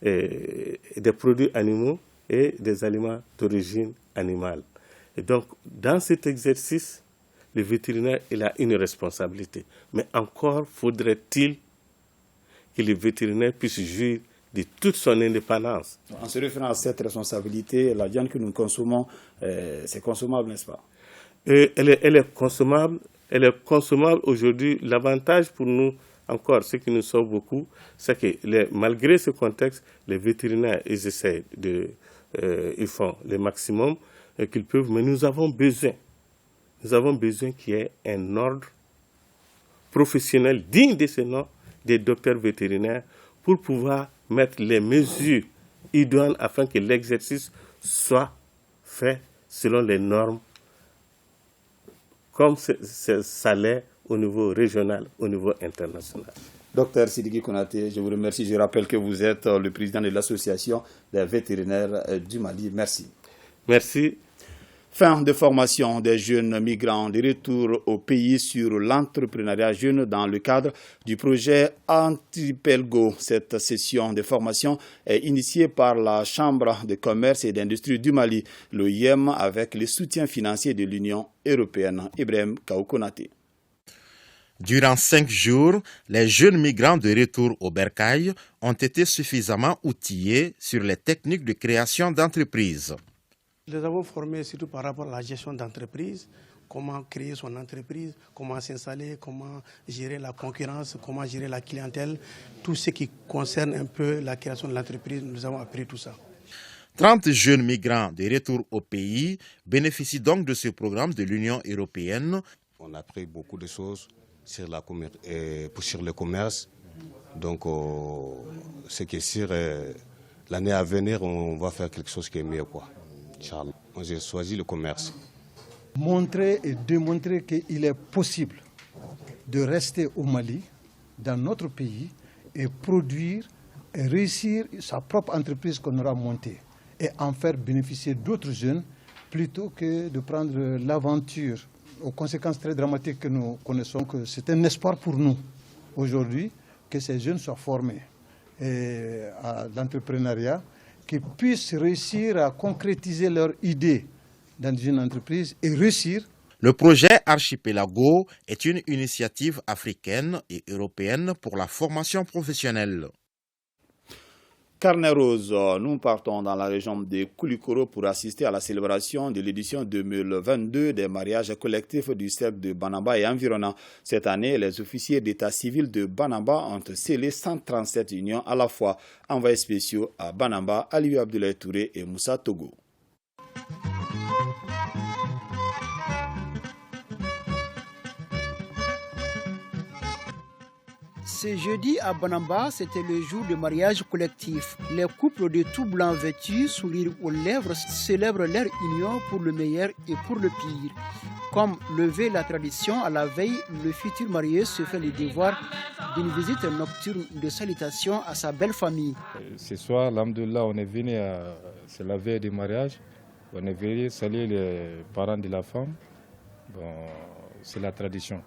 et des produits animaux et des aliments d'origine animale. Et donc, dans cet exercice, le vétérinaire il a une responsabilité. Mais encore faudrait-il que le vétérinaire puisse jouir de toute son indépendance. En se référant à cette responsabilité, la viande que nous consommons, c'est consommable, n'est-ce pas? Elle est consommable. Elle est consommable aujourd'hui. L'avantage pour nous, encore, ce qui nous sauve beaucoup, c'est que malgré ce contexte, les vétérinaires, ils essaient ils font le maximum qu'ils peuvent, mais nous avons besoin qu'il y ait un ordre professionnel digne de ce nom des docteurs vétérinaires pour pouvoir mettre les mesures idoines afin que l'exercice soit fait selon les normes comme ça l'est au niveau régional, au niveau international. Docteur Sidiki Konaté, je vous remercie. Je rappelle que vous êtes le président de l'association des vétérinaires du Mali. Merci. Merci. Fin de formation des jeunes migrants de retour au pays sur l'entrepreneuriat jeune dans le cadre du projet Antipelgo. Cette session de formation est initiée par la Chambre de commerce et d'industrie du Mali, l'OIM, avec le soutien financier de l'Union européenne. Ibrahim Kaoukonaté. Durant 5 jours, les jeunes migrants de retour au bercail ont été suffisamment outillés sur les techniques de création d'entreprises. Les avons formés surtout par rapport à la gestion d'entreprise, comment créer son entreprise, comment s'installer, comment gérer la concurrence, comment gérer la clientèle, tout ce qui concerne un peu la création de l'entreprise, nous avons appris tout ça. 30 jeunes migrants de retour au pays bénéficient donc de ce programme de l'Union européenne. On a appris beaucoup de choses sur le commerce. Donc, c'est que sur l'année à venir, on va faire quelque chose qui est mieux, quoi. Moi, j'ai choisi le commerce. Montrer et démontrer qu'il est possible de rester au Mali, dans notre pays, et produire et réussir sa propre entreprise qu'on aura montée et en faire bénéficier d'autres jeunes plutôt que de prendre l'aventure aux conséquences très dramatiques que nous connaissons. Que c'est un espoir pour nous aujourd'hui que ces jeunes soient formés à l'entrepreneuriat, qu'ils puissent réussir à concrétiser leurs idées dans une entreprise et réussir. Le projet Archipelago est une initiative africaine et européenne pour la formation professionnelle. Carnet Rose, nous partons dans la région de Koulikoro pour assister à la célébration de l'édition 2022 des mariages collectifs du cercle de Banamba et environnant. Cette année, les officiers d'état civil de Banamba ont scellé 137 unions à la fois. Envoyés spéciaux à Banamba, Aliou Abdoulaye Touré et Moussa Togo. Ce jeudi à Banamba, c'était le jour du mariage collectif. Les couples de tout blanc vêtus, sourire aux lèvres, célèbrent leur union pour le meilleur et pour le pire. Comme le veut la tradition, à la veille, le futur marié se fait le devoir d'une visite nocturne de salutation à sa belle famille. Ce soir, alhamdoulilah, on est venu, c'est la veille du mariage, on est venu saluer les parents de la femme. Bon, c'est la tradition.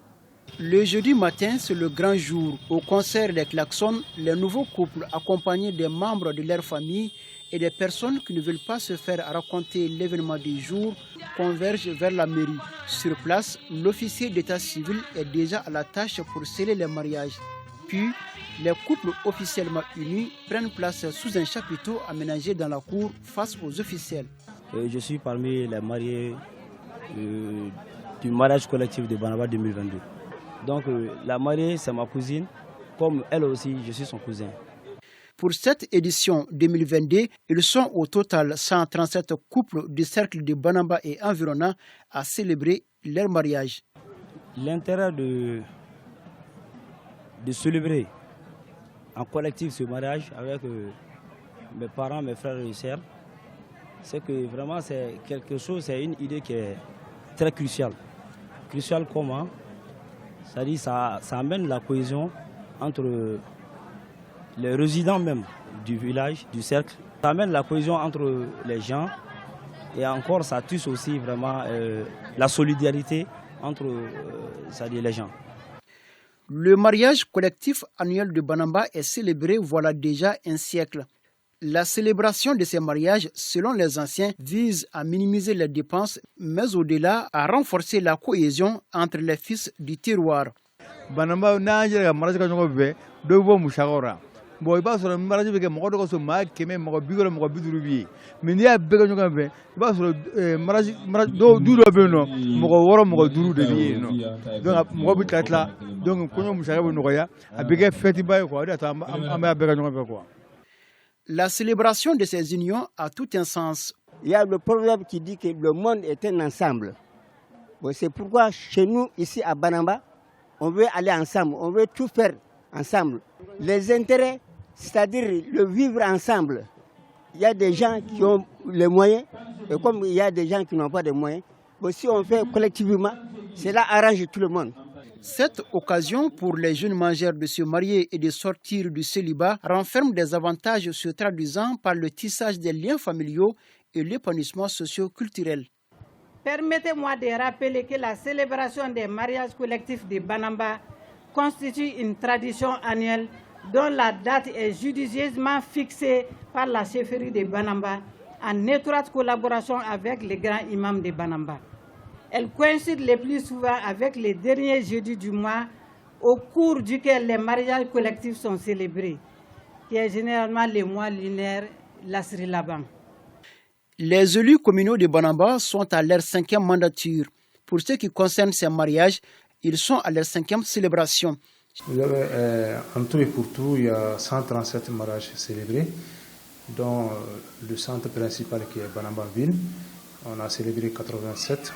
Le jeudi matin, c'est le grand jour. Au concert des klaxons, les nouveaux couples, accompagnés des membres de leur famille et des personnes qui ne veulent pas se faire raconter l'événement du jour, convergent vers la mairie. Sur place, l'officier d'état civil est déjà à la tâche pour sceller les mariages. Puis, les couples officiellement unis prennent place sous un chapiteau aménagé dans la cour face aux officiels. Je suis parmi les mariés du mariage collectif de Banamba 2022. Donc la mariée, c'est ma cousine, comme elle aussi, je suis son cousin. Pour cette édition 2022, ils sont au total 137 couples du cercle de Banamba et environnant à célébrer leur mariage. L'intérêt de célébrer en collectif ce mariage avec mes parents, mes frères et sœurs, c'est que vraiment c'est quelque chose, c'est une idée qui est très cruciale. Cruciale comment ? C'est-à-dire ça amène la cohésion entre les résidents même du village, du cercle. Ça amène la cohésion entre les gens et encore ça touche aussi vraiment la solidarité entre les gens. Le mariage collectif annuel de Banamba est célébré voilà déjà un siècle. La célébration de ces mariages, selon les anciens, vise à minimiser les dépenses, mais au-delà, à renforcer la cohésion entre les fils du terroir. Banamba n'a mariage ka ɲɔgɔn fɛ dɔw bɔ musakaw ra bon i b'a sɔrɔ mariage bɛ kɛ mɔgɔ dɔ ka so maa 100 mɔgɔ 50 mɔgɔ 50 bɛ yen mais n'i y'a bɛɛ kɛ ɲɔgɔn fɛ i b'a sɔrɔ mariage du dɔ bɛ yen nɔ mɔgɔ 6 mɔgɔ 5 de bɛ yen nɔ donc mɔgɔ bɛ tila donc kɔɲɔ musaka bɛ nɔgɔya a bɛ kɛ fête ba ye quoi o de y'a to an bɛ bɛɛ kɛ ɲɔgɔn fɛ quoi. La célébration de ces unions a tout un sens. Il y a le proverbe qui dit que le monde est un ensemble. Bon, c'est pourquoi chez nous, ici à Banamba, on veut aller ensemble, on veut tout faire ensemble. Les intérêts, c'est-à-dire le vivre ensemble. Il y a des gens qui ont les moyens, et comme il y a des gens qui n'ont pas de moyens, bon, si on fait collectivement, cela arrange tout le monde. Cette occasion pour les jeunes mangeurs de se marier et de sortir du célibat renferme des avantages se traduisant par le tissage des liens familiaux et l'épanouissement socio-culturel. Permettez-moi de rappeler que la célébration des mariages collectifs de Banamba constitue une tradition annuelle dont la date est judicieusement fixée par la chefferie de Banamba en étroite collaboration avec les grands imams de Banamba. Elle coïncide le plus souvent avec les derniers jeudis du mois au cours duquel les mariages collectifs sont célébrés, qui est généralement le mois lunaire Lasri Laban. Les élus communaux de Banamba sont à leur 5e mandature. Pour ce qui concerne ces mariages, ils sont à leur 5e célébration. Vous avez, en tout et pour tout, il y a 137 mariages célébrés, dont le centre principal qui est Banamba-Ville. On a célébré 87.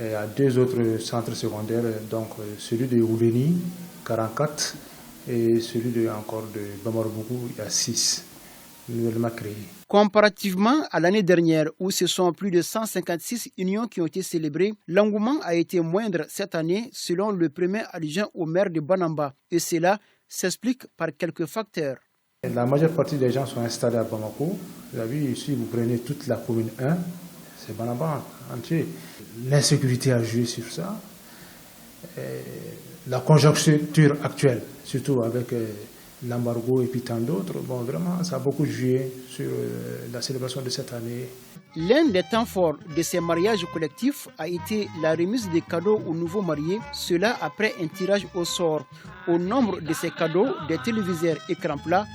Et il y a 2 autres centres secondaires, donc celui de Ouleni, 44, et celui encore de Bamarobougou, il y a 6, nouvellement créés. Comparativement à l'année dernière, où ce sont plus de 156 unions qui ont été célébrées, l'engouement a été moindre cette année, selon le premier adjoint au maire de Banamba. Et cela s'explique par quelques facteurs. La majeure partie des gens sont installés à Bamako. Vous avez vu, si vous prenez toute la commune 1, c'est Banamba entier. L'insécurité a joué sur ça. Et la conjoncture actuelle, surtout avec l'embargo et puis tant d'autres. Bon, vraiment, ça a beaucoup joué sur la célébration de cette année. L'un des temps forts de ces mariages collectifs a été la remise des cadeaux aux nouveaux mariés, cela après un tirage au sort. Au nombre de ces cadeaux, des téléviseurs écran plat,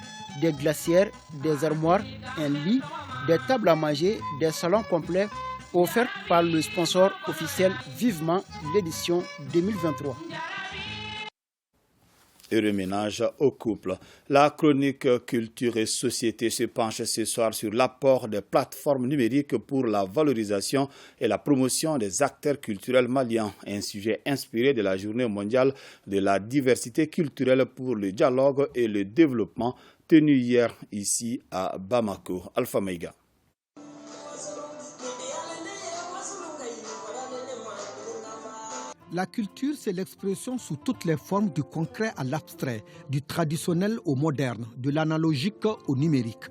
des glacières, des armoires, un lit, des tables à manger, des salons complets offerts par le sponsor officiel Vivement l'édition 2023. Et reménage au couple. La chronique Culture et Société se penche ce soir sur l'apport des plateformes numériques pour la valorisation et la promotion des acteurs culturels maliens. Un sujet inspiré de la Journée mondiale de la diversité culturelle pour le dialogue et le développement tenue hier ici à Bamako. Alpha Meiga. La culture, c'est l'expression sous toutes les formes du concret à l'abstrait, du traditionnel au moderne, de l'analogique au numérique.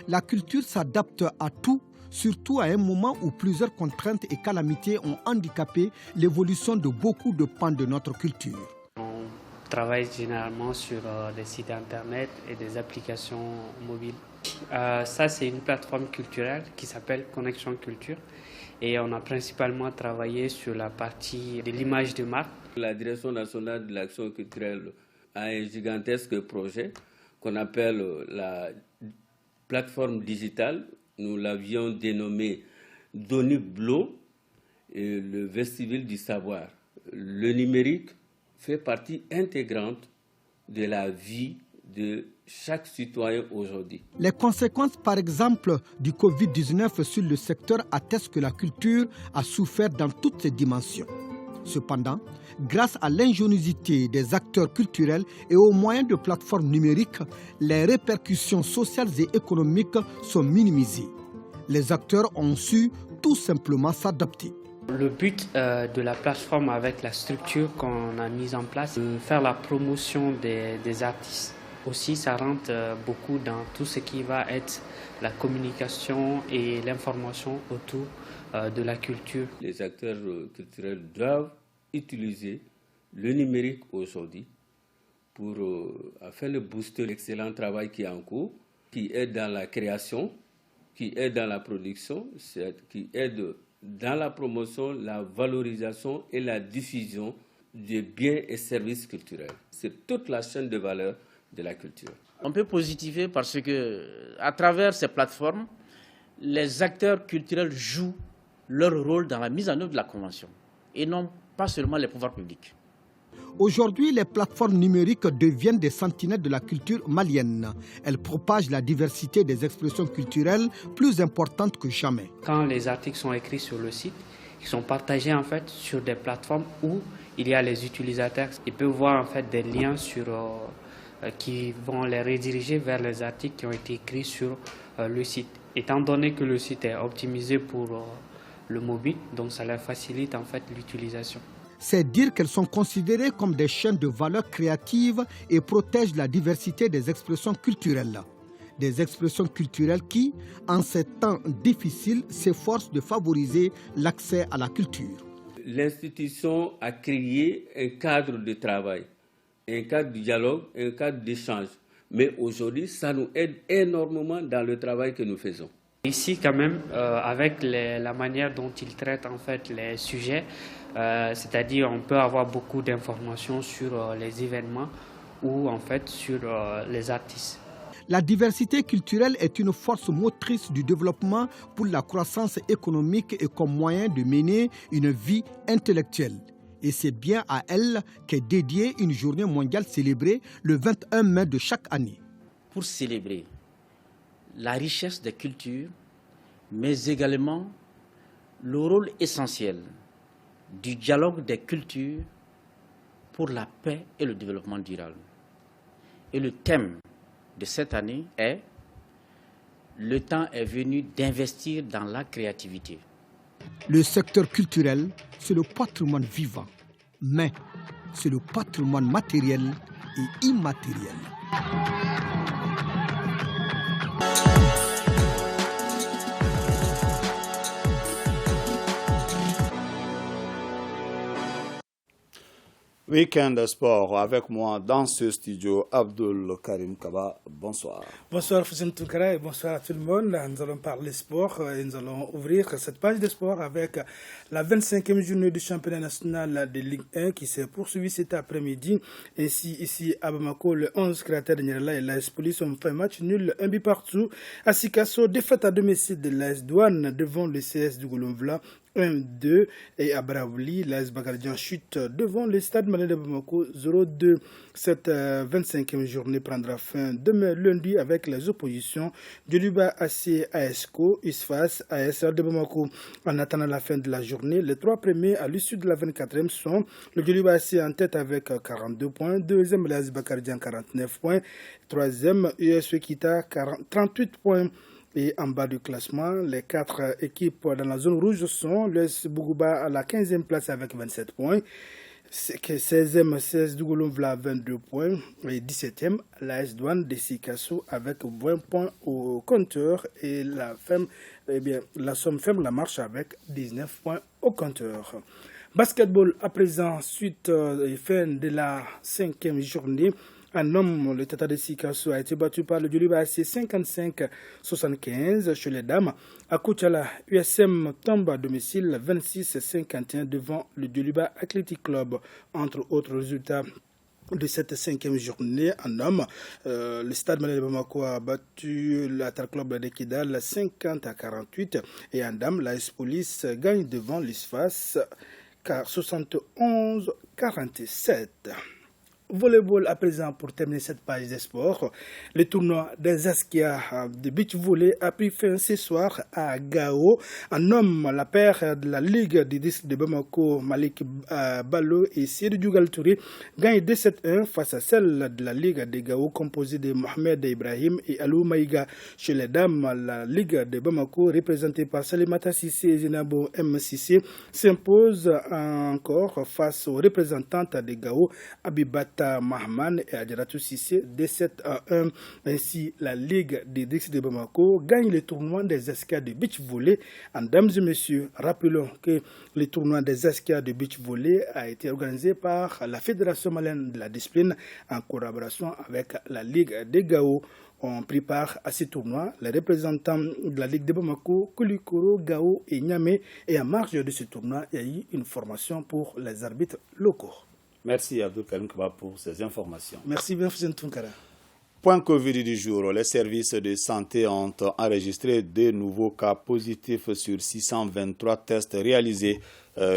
La culture s'adapte à tout, surtout à un moment où plusieurs contraintes et calamités ont handicapé l'évolution de beaucoup de pans de notre culture. On travaille généralement sur des sites internet et des applications mobiles. Ça, c'est une plateforme culturelle qui s'appelle Connexion Culture. Et on a principalement travaillé sur la partie de l'image de marque. La Direction nationale de l'action culturelle a un gigantesque projet qu'on appelle la plateforme digitale. Nous l'avions dénommé Doniblo, et le vestibule du savoir. Le numérique fait partie intégrante de la vie de chaque citoyen aujourd'hui. Les conséquences, par exemple, du Covid-19 sur le secteur attestent que la culture a souffert dans toutes ses dimensions. Cependant, grâce à l'ingéniosité des acteurs culturels et aux moyens de plateformes numériques, les répercussions sociales et économiques sont minimisées. Les acteurs ont su tout simplement s'adapter. Le but de la plateforme avec la structure qu'on a mise en place, c'est de faire la promotion des artistes. Aussi, ça rentre beaucoup dans tout ce qui va être la communication et l'information autour de la culture. Les acteurs culturels doivent utiliser le numérique aujourd'hui pour afin de booster l'excellent travail qui est en cours, qui aide dans la création, qui aide dans la production, qui aide dans la promotion, la valorisation et la diffusion des biens et services culturels. C'est toute la chaîne de valeur de la culture. On peut positiver parce que, à travers ces plateformes, les acteurs culturels jouent leur rôle dans la mise en œuvre de la Convention et non pas seulement les pouvoirs publics. Aujourd'hui, les plateformes numériques deviennent des sentinelles de la culture malienne. Elles propagent la diversité des expressions culturelles plus importante que jamais. Quand les articles sont écrits sur le site, ils sont partagés en fait sur des plateformes où il y a les utilisateurs. Ils peuvent voir en fait des liens qui vont les rediriger vers les articles qui ont été écrits sur le site. Étant donné que le site est optimisé pour le mobile, donc ça leur facilite en fait l'utilisation. C'est dire qu'elles sont considérées comme des chaînes de valeur créative et protègent la diversité des expressions culturelles. Des expressions culturelles qui, en ces temps difficiles, s'efforcent de favoriser l'accès à la culture. L'institution a créé un cadre de travail, un cadre de dialogue, un cadre d'échange. Mais aujourd'hui, ça nous aide énormément dans le travail que nous faisons. Ici, quand même, avec la manière dont ils traitent en fait les sujets, c'est-à-dire on peut avoir beaucoup d'informations sur les événements ou en fait sur les artistes. La diversité culturelle est une force motrice du développement pour la croissance économique et comme moyen de mener une vie intellectuelle. Et c'est bien à elle qu'est dédiée une journée mondiale célébrée le 21 mai de chaque année. Pour célébrer la richesse des cultures, mais également le rôle essentiel du dialogue des cultures pour la paix et le développement durable. Et le thème de cette année est « Le temps est venu d'investir dans la créativité ». Le secteur culturel, c'est le patrimoine vivant, mais c'est le patrimoine matériel et immatériel. Week-end sport avec moi dans ce studio, Abdul Karim Kaba. Bonsoir. Bonsoir Foussine Toukara et bonsoir à tout le monde. Nous allons parler sport et nous allons ouvrir cette page de sport avec la 25e journée du championnat national de Ligue 1 qui s'est poursuivie cet après-midi. Ainsi, ici à Bamako, le 11 créateur de Nyerla et l'AS Police ont fait match nul, un but partout. À Sikasso, défaite à domicile de l'AS Douane devant le CS du Goulomvla. 1-2 et à Braouli, l'AS Bakardian chute devant le stade Malais de Bamako 0-2. Cette 25e journée prendra fin demain lundi avec les oppositions de l'UBA AC ASCO, ISFAS, ASR de Bamako. En attendant la fin de la journée, les trois premiers à l'issue de la 24e sont le Djoliba AC en tête avec 42 points, deuxième l'AS Bakardian 49 points, troisième USW Kita 38 points. Et en bas du classement, les quatre équipes dans la zone rouge sont l'US Bougouba à la 15e place avec 27 points, 16e CS Dougoulomvla 22 points et 17e l'AS Douane de Sikasso avec 20 points au compteur et la somme ferme la marche avec 19 points au compteur. Basketball à présent, suite et fin de la 5e journée. Un homme, le Tata de Sikasso, a été battu par le Djoliba AC 55-75 chez les dames. À Koutiala, USM tombe à domicile 26-51 devant le Djoliba Athletic Club. Entre autres résultats de cette 5e journée en homme, le Stade Malais de Bamako a battu l'Atar Club de Kidal 50-48 et en dame, l'AS Police gagne devant l'ISFAS 71-47. Volleyball à présent pour terminer cette page des sports. Le tournoi des Askia de beach volley a pris fin ce soir à Gao. En homme, la paire de la Ligue des districts de Bamako, Malik Ballo et Sidi Djougal Touré gagne 2-7-1 face à celle de la Ligue de Gao composée de Mohamed Ibrahim et Alou Maïga. Chez les dames, la Ligue de Bamako représentée par Salimata Sissé et Zinabo M. Sissé s'impose encore face aux représentantes de Gao, Abibat Mahman et Adjaratou Sissé de 7-1. Ainsi, la Ligue des districts de Bamako gagne le tournoi des Askia de beach volley. En dames et messieurs, rappelons que le tournoi des Askia de beach volley a été organisé par la Fédération malienne de la discipline en collaboration avec la Ligue de Gao. On pris part à ce tournoi les représentants de la Ligue de Bamako, Koulikoro, Gao et Niamey. Et en marge de ce tournoi, il y a eu une formation pour les arbitres locaux. Merci Abdul Karim Kaba pour ces informations. Merci bien Foussine Toukara. Point Covid du jour. Les services de santé ont enregistré de nouveaux cas positifs sur 623 tests réalisés.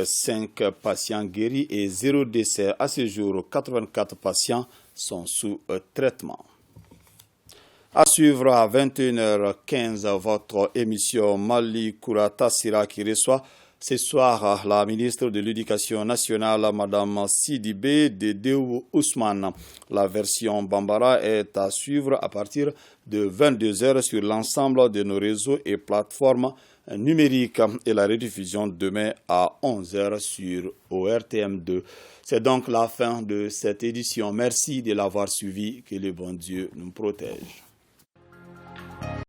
5 patients guéris et 0 décès. À ce jour, 84 patients sont sous traitement. À suivre à 21h15 votre émission Mali Kourata Sira qui reçoit ce soir, la ministre de l'Éducation nationale, Mme Sidibé Dedeu Ousmane. La version Bambara est à suivre à partir de 22h sur l'ensemble de nos réseaux et plateformes numériques et la rediffusion demain à 11h sur ORTM2. C'est donc la fin de cette édition. Merci de l'avoir suivi. Que le bon Dieu nous protège.